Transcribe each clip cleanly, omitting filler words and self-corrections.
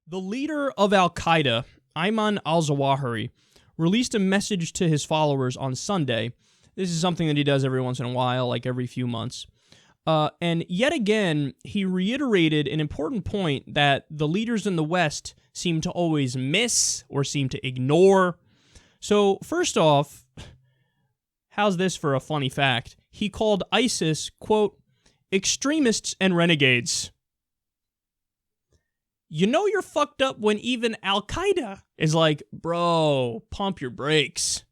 The leader of Al-Qaeda, Ayman al-Zawahri, released a message to his followers on Sunday. This is something that he does every once in a while, like every few months. And yet again, he reiterated an important point that the leaders in the West seem to always miss or seem to ignore. So, first off, how's this for a funny fact? He called ISIS, quote, extremists and renegades. You know you're fucked up when even Al-Qaeda is like, bro, pump your brakes.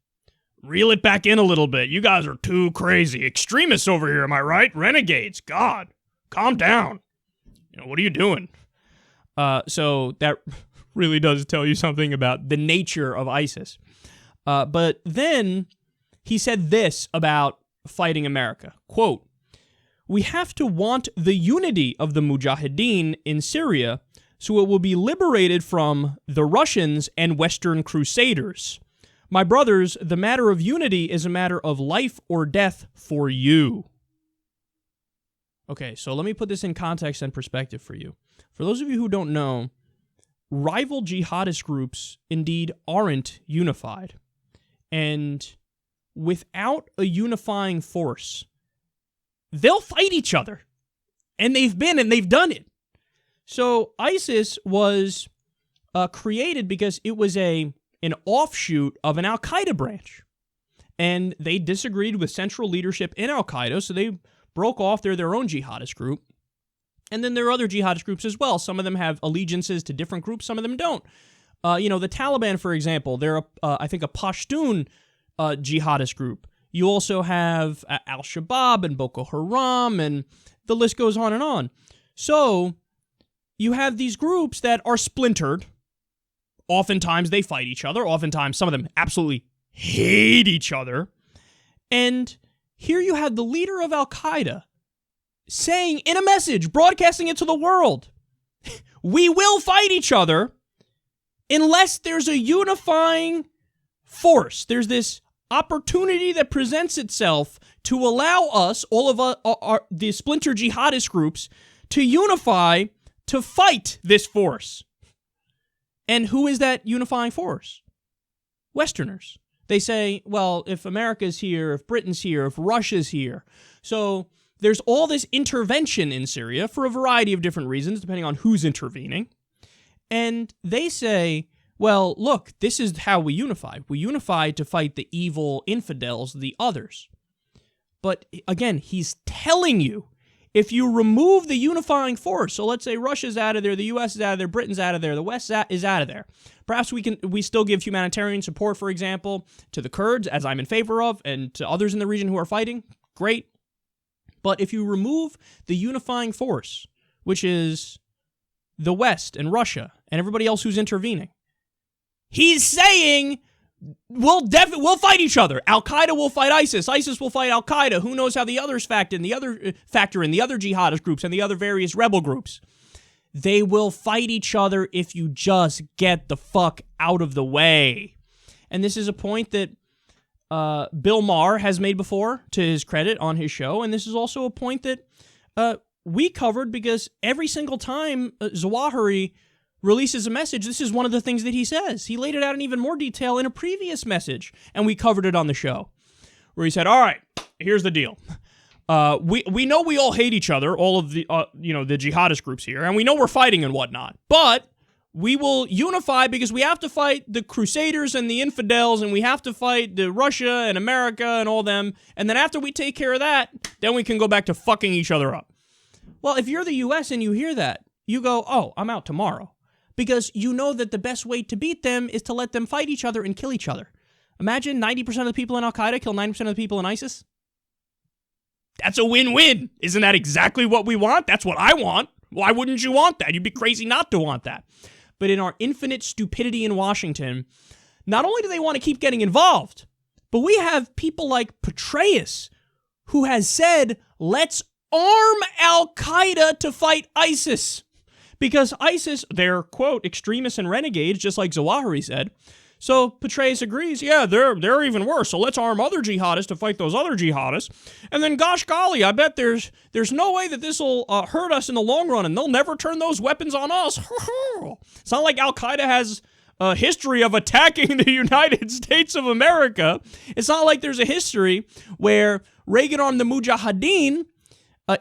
Reel it back in a little bit. You guys are too crazy. Extremists over here, am I right? Renegades. God, calm down. You know, what are you doing? So that really does tell you something about the nature of ISIS. But then he said this about fighting America. Quote, we have to want the unity of the Mujahideen in Syria so it will be liberated from the Russians and Western Crusaders. My brothers, the matter of unity is a matter of life or death for you. Okay, so let me put this in context and perspective for you. For those of you who don't know, rival jihadist groups indeed aren't unified. And without a unifying force, they'll fight each other. And they've been and they've done it. So ISIS was created because it was an offshoot of an Al-Qaeda branch. And they disagreed with central leadership in Al-Qaeda, so they broke off. They're their own jihadist group. And then there are other jihadist groups as well. Some of them have allegiances to different groups, some of them don't. The Taliban, for example, they're, I think, a Pashtun jihadist group. You also have Al-Shabaab and Boko Haram, and the list goes on and on. So you have these groups that are splintered. Oftentimes they fight each other. Oftentimes some of them absolutely hate each other. And here you have the leader of Al-Qaeda saying in a message, broadcasting it to the world, we will fight each other unless there's a unifying force. There's this opportunity that presents itself to allow us, all of the splinter jihadist groups, to unify to fight this force. And who is that unifying force? Westerners. They say, well, if America's here, if Britain's here, if Russia's here. So there's all this intervention in Syria for a variety of different reasons, depending on who's intervening. And they say, well, look, this is how we unify. We unify to fight the evil infidels, the others. But again, he's telling you, if you remove the unifying force, so let's say Russia's out of there, the U.S. is out of there, Britain's out of there, the West is out of there. Perhaps we still give humanitarian support, for example, to the Kurds, as I'm in favor of, and to others in the region who are fighting. Great. But if you remove the unifying force, which is the West and Russia and everybody else who's intervening, he's saying we'll fight each other. Al-Qaeda will fight ISIS. ISIS will fight Al-Qaeda. Who knows how the others factor in the other jihadist groups and the other various rebel groups. They will fight each other if you just get the fuck out of the way. And this is a point that Bill Maher has made before, to his credit, on his show. And this is also a point that we covered because every single time Zawahri releases a message, this is one of the things that he says. He laid it out in even more detail in a previous message, and we covered it on the show, where he said, all right, here's the deal. We know we all hate each other, all of the the jihadist groups here, and we know we're fighting and whatnot, but we will unify because we have to fight the Crusaders and the infidels, and we have to fight the Russia and America and all them, and then after we take care of that, then we can go back to fucking each other up. Well, if you're the U.S. and you hear that, you go, oh, I'm out tomorrow. Because you know that the best way to beat them is to let them fight each other and kill each other. Imagine 90% of the people in Al-Qaeda kill 90% of the people in ISIS. That's a win-win. Isn't that exactly what we want? That's what I want. Why wouldn't you want that? You'd be crazy not to want that. But in our infinite stupidity in Washington, not only do they want to keep getting involved, but we have people like Petraeus, who has said, let's arm Al-Qaeda to fight ISIS. Because ISIS, they're, quote, extremists and renegades, just like Zawahri said. So Petraeus agrees, yeah, they're even worse. So let's arm other jihadists to fight those other jihadists. And then, gosh golly, I bet there's no way that this will hurt us in the long run, and they'll never turn those weapons on us. It's not like Al-Qaeda has a history of attacking the United States of America. It's not like there's a history where Reagan armed the Mujahideen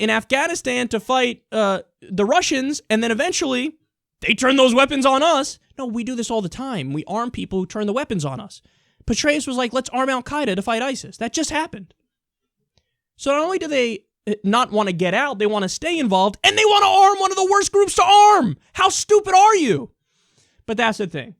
in Afghanistan to fight the Russians, and then eventually they turn those weapons on us. No, we do this all the time. We arm people who turn the weapons on us. Petraeus was like, let's arm Al-Qaeda to fight ISIS. That just happened. So not only do they not want to get out, they want to stay involved, and they want to arm one of the worst groups to arm. How stupid are you? But that's the thing.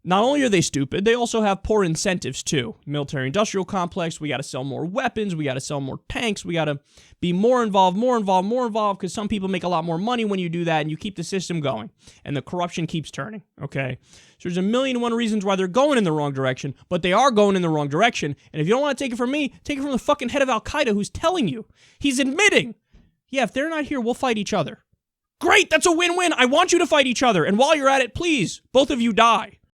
Not only are they stupid, they also have poor incentives too. Military-industrial complex, we got to sell more weapons, we got to sell more tanks, we got to be more involved, because some people make a lot more money when you do that, and you keep the system going, and the corruption keeps turning, okay? So there's 1,000,001 reasons why they're going in the wrong direction, but they are going in the wrong direction, and if you don't want to take it from me, take it from the fucking head of Al-Qaeda who's telling you. He's admitting, yeah, if they're not here, we'll fight each other. Great, that's a win-win. I want you to fight each other, and while you're at it, please, both of you die.